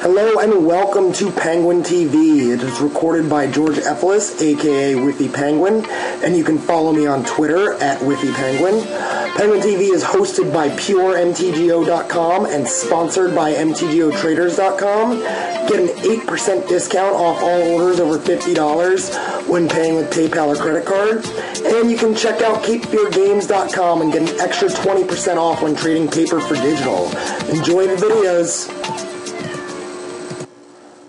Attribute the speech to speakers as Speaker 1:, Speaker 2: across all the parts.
Speaker 1: Hello and welcome to Penguin TV. It is recorded by George Efelis, aka Whiffy Penguin, and you can follow me on Twitter at Whiffy Penguin. Penguin TV is hosted by PureMTGO.com and sponsored by MTGOTraders.com. Get an 8% discount off all orders over $50 when paying with PayPal or credit card. And you can check out CapeFearGames.com and get an extra 20% off when trading paper for digital. Enjoy the videos.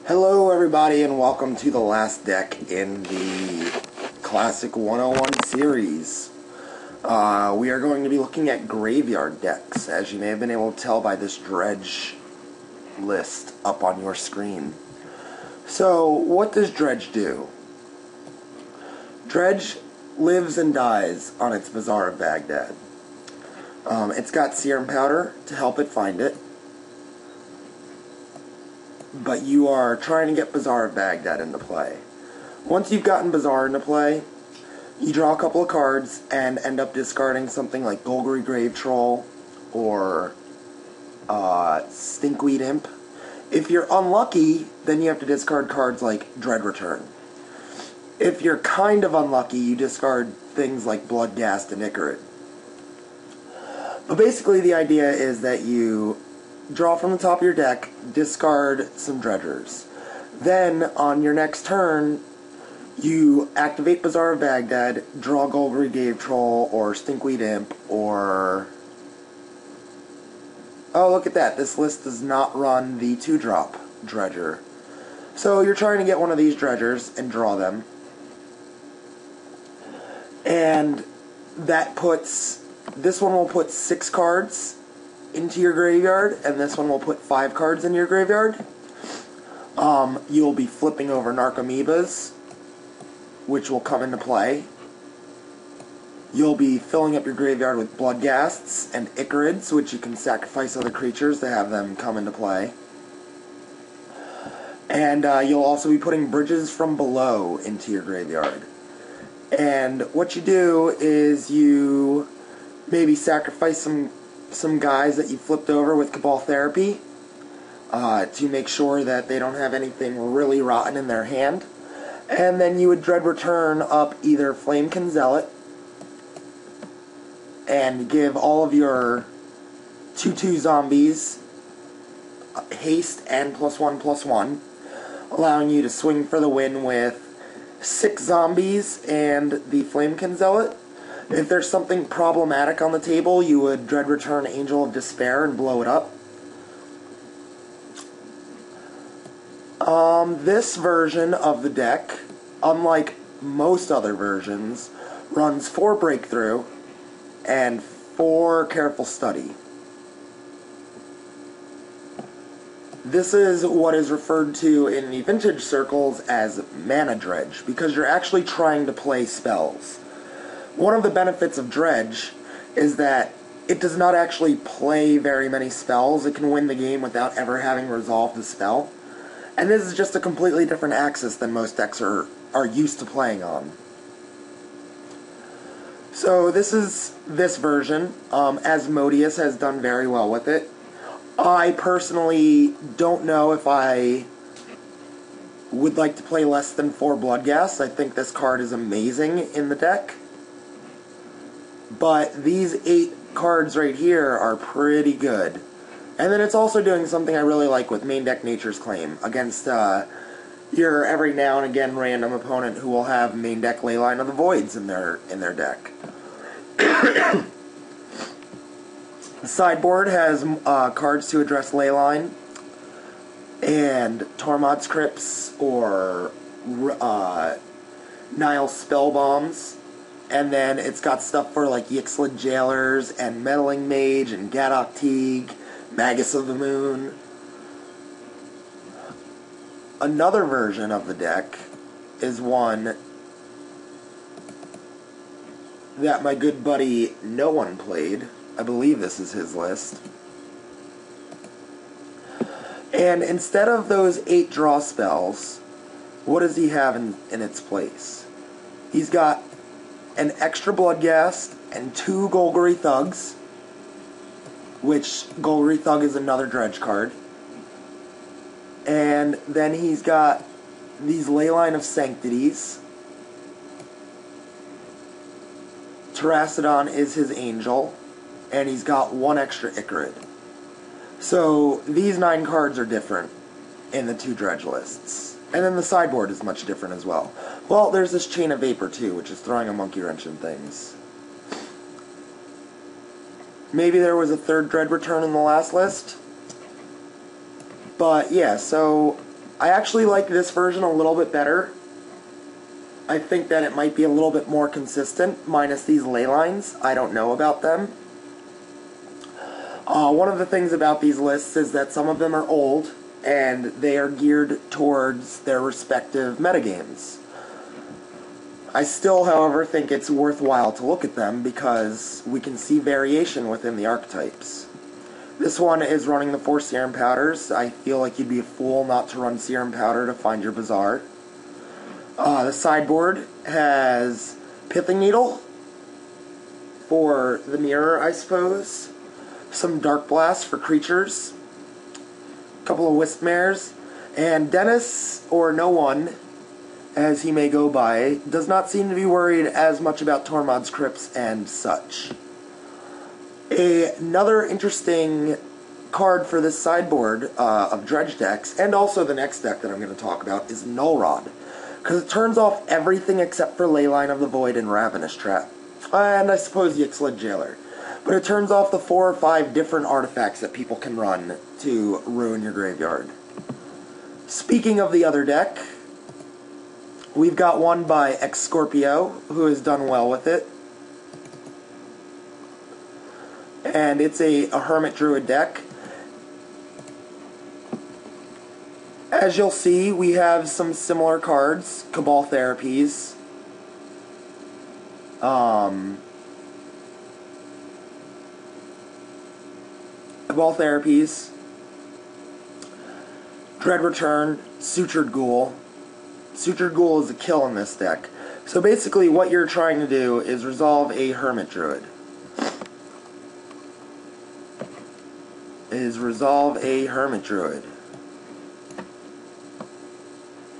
Speaker 1: Hello everybody and welcome to the last deck in the Classic 101 series. We are going to be looking at graveyard decks, as you may have been able to tell by this Dredge list up on your screen. So, what does Dredge do? Dredge lives and dies on its Bazaar of Baghdad. It's got Serum Powder to help it find it. But you are trying to get Bazaar of Baghdad into play. Once you've gotten Bazaar into play, you draw a couple of cards and end up discarding something like Golgari Grave Troll or Stinkweed Imp. If you're unlucky, then you have to discard cards like Dread Return. If you're kind of unlucky, you discard things like Bloodghast and Ichorid. But basically the idea is that you draw from the top of your deck, discard some dredgers. Then, on your next turn, you activate Bazaar of Baghdad, draw Golgari Grave Troll, or Stinkweed Imp, or... Oh, look at that. This list does not run the 2-drop dredger. So you're trying to get one of these dredgers and draw them. And that puts... This one will put 6 cards into your graveyard, and this one will put 5 cards in your graveyard. You'll be flipping over Narcomoebas, which will come into play. You'll be filling up your graveyard with Bloodghasts and Ichorids, which you can sacrifice other creatures to have them come into play. And you'll also be putting Bridges from Below into your graveyard. And what you do is you maybe sacrifice some guys that you flipped over with Cabal Therapy to make sure that they don't have anything really rotten in their hand. And then you would Dread Return up either Flamekin Zealot and give all of your 2/2 zombies haste and +1/+1, allowing you to swing for the win with 6 zombies and the Flamekin Zealot. If there's something problematic on the table, you would Dread Return Angel of Despair and blow it up. This version of the deck, unlike most other versions, runs 4 Breakthrough and 4 Careful Study. This is what is referred to in the vintage circles as Mana Dredge, because you're actually trying to play spells. One of the benefits of Dredge is that it does not actually play very many spells. It can win the game without ever having resolved the spell. And this is just a completely different axis than most decks are used to playing on. So this is this version. Asmodeus has done very well with it. I personally don't know if I would like to play less than 4 Bloodghasts. I think this card is amazing in the deck. But these 8 cards right here are pretty good. And then it's also doing something I really like with main deck Nature's Claim against your every now and again random opponent who will have main deck Leyline of the Voids in their deck. The sideboard has cards to address Leyline and Tormod's Crypts or Nile Spellbombs. And then it's got stuff for like Yixlid Jailers and Meddling Mage and Gadok Teague, Magus of the Moon. Another version of the deck is one that my good buddy No One played. I believe this is his list. And instead of those 8 draw spells, what does he have in its place? He's got an extra Bloodghast and 2 Golgari Thugs, which Golgari Thug is another Dredge card. And then he's got these Leyline of Sanctities. Terastodon is his angel. And he's got one extra Ichorid. So these 9 cards are different in the 2 dredge lists. And then the sideboard is much different as well. Well, there's this Chain of Vapor too, which is throwing a monkey wrench in things. Maybe there was a 3rd Dread Return in the last list. But yeah, so I actually like this version a little bit better. I think that it might be a little bit more consistent, minus these ley lines. I don't know about them. One of the things about these lists is that some of them are old, and they are geared towards their respective metagames. I still, however, think it's worthwhile to look at them because we can see variation within the archetypes. This one is running the 4 Serum Powders. I feel like you'd be a fool not to run Serum Powder to find your Bazaar. The sideboard has Pithing Needle for the mirror, I suppose. Some Dark Blast for creatures. A couple of Wisp-Mares. And Dennis, or no one, as he may go by, does not seem to be worried as much about Tormod's Crypts and such. Another interesting card for this sideboard of dredge decks, and also the next deck that I'm going to talk about, is Null Rod. Because it turns off everything except for Leyline of the Void and Ravenous Trap. And I suppose the Ixalan Jailer. But it turns off the 4 or 5 different artifacts that people can run to ruin your graveyard. Speaking of the other deck, we've got one by X-Scorpio, who has done well with it. And it's a Hermit Druid deck. As you'll see, we have some similar cards. Cabal Therapies. Cabal Therapies. Dread Return. Sutured Ghoul. Sutured Ghoul is a kill in this deck. So basically what you're trying to do is resolve a Hermit Druid.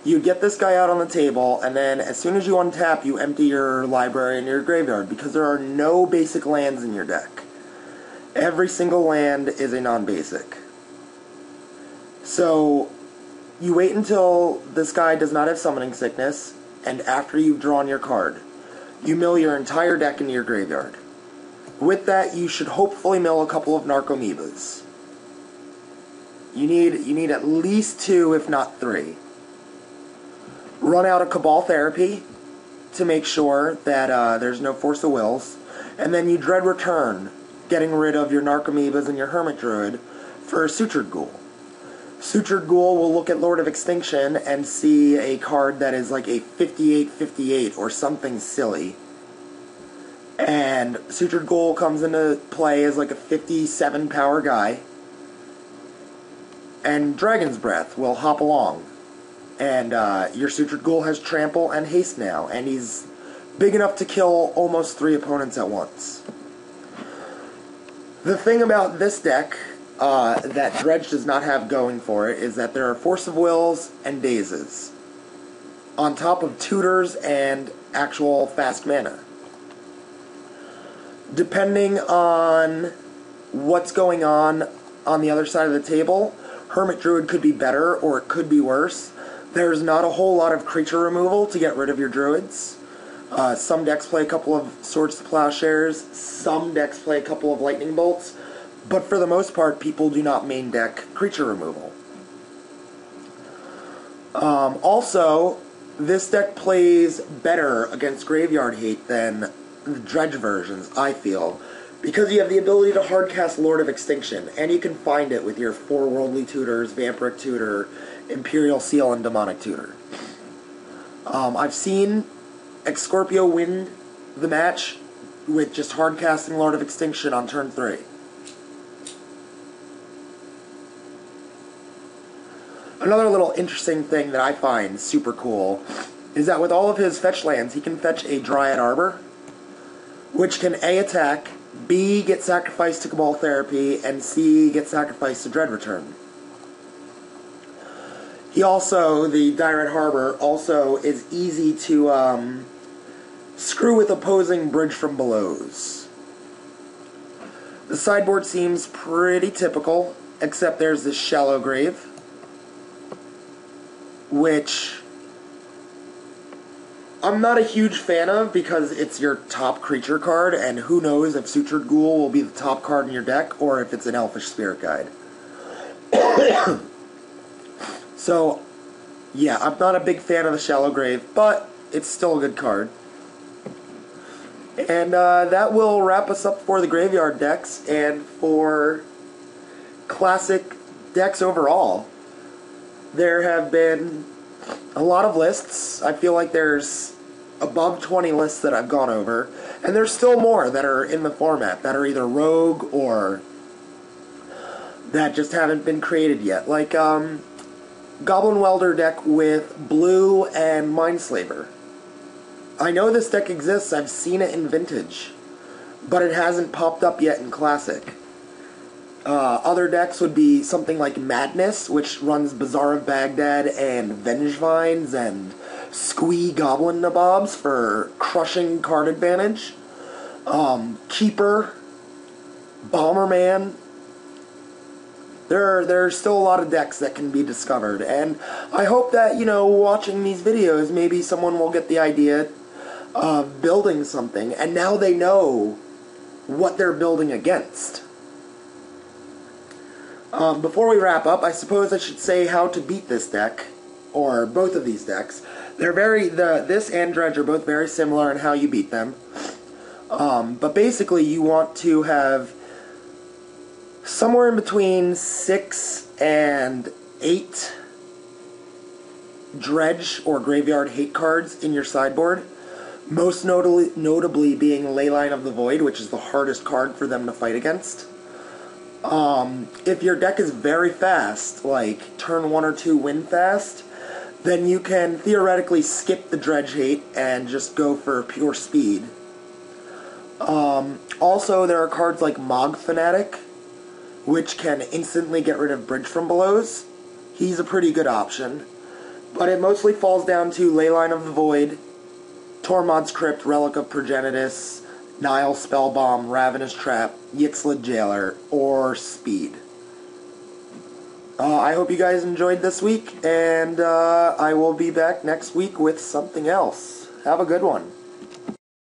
Speaker 1: You get this guy out on the table, and then as soon as you untap, you empty your library into your graveyard, because there are no basic lands in your deck. Every single land is a non-basic. So, you wait until this guy does not have Summoning Sickness, and after you've drawn your card, you mill your entire deck into your graveyard. With that, you should hopefully mill a couple of Narcomoebas. You need at least 2, if not 3. Run out a Cabal Therapy to make sure that there's no Force of Wills. And then you Dread Return, getting rid of your Narcomoebas and your Hermit Druid for a Sutured Ghoul. Sutured Ghoul will look at Lord of Extinction and see a card that is like a 58/58 or something silly. And Sutured Ghoul comes into play as like a 57 power guy. And Dragon's Breath will hop along. And your Sutured Ghoul has Trample and Haste now, and he's big enough to kill almost 3 opponents at once. The thing about this deck that Dredge does not have going for it is that there are Force of Wills and Dazes, on top of Tutors and actual fast mana. Depending on what's going on the other side of the table, Hermit Druid could be better or it could be worse. There's not a whole lot of creature removal to get rid of your druids. Some decks play a couple of Swords to Plowshares, some decks play a couple of Lightning Bolts, but for the most part, people do not main deck creature removal. Also, this deck plays better against Graveyard Hate than the Dredge versions, I feel, because you have the ability to hardcast Lord of Extinction, and you can find it with your 4 Worldly Tutors, Vampiric Tutor, Imperial Seal, and Demonic Tutor. I've seen X-Scorpio win the match with just hardcasting Lord of Extinction on turn 3. Another little interesting thing that I find super cool is that with all of his fetch lands, he can fetch a Dryad Arbor, which can A, attack, B, get sacrificed to Cabal Therapy, and C, get sacrificed to Dread Return. He also, the Direct Harbor, also is easy to screw with opposing Bridge from Belows. The sideboard seems pretty typical, except there's this Shallow Grave, which I'm not a huge fan of because it's your top creature card, and who knows if Sutured Ghoul will be the top card in your deck, or if it's an Elfish Spirit Guide. So, yeah, I'm not a big fan of the Shallow Grave, but it's still a good card. And that will wrap us up for the Graveyard decks, and for Classic decks overall. There have been a lot of lists. I feel like there's above 20 lists that I've gone over, and there's still more that are in the format that are either rogue or that just haven't been created yet. Like Goblin Welder deck with blue and Mindslaver. I know this deck exists, I've seen it in Vintage, but it hasn't popped up yet in Classic. Other decks would be something like Madness, which runs Bazaar of Baghdad and Vengevines and Squee Goblin Nabobs for crushing card advantage. Keeper, Bomberman. There's still a lot of decks that can be discovered, and I hope that, watching these videos, maybe someone will get the idea of building something, and now they know what they're building against. Before we wrap up, I suppose I should say how to beat this deck, or both of these decks. This and Dredge are both very similar in how you beat them. But basically you want to have somewhere in between 6 and 8 Dredge or Graveyard Hate cards in your sideboard. Most notably being Leyline of the Void, which is the hardest card for them to fight against. If your deck is very fast, like turn 1 or 2 win fast, then you can theoretically skip the Dredge Hate and just go for pure speed. Also, there are cards like Mog Fanatic, which can instantly get rid of Bridge from Belows. He's a pretty good option. But it mostly falls down to Leyline of the Void, Tormod's Crypt, Relic of Progenitus, Nile Spellbomb, Ravenous Trap, Yixlid Jailer, or Speed. I hope you guys enjoyed this week, and I will be back next week with something else. Have a good one.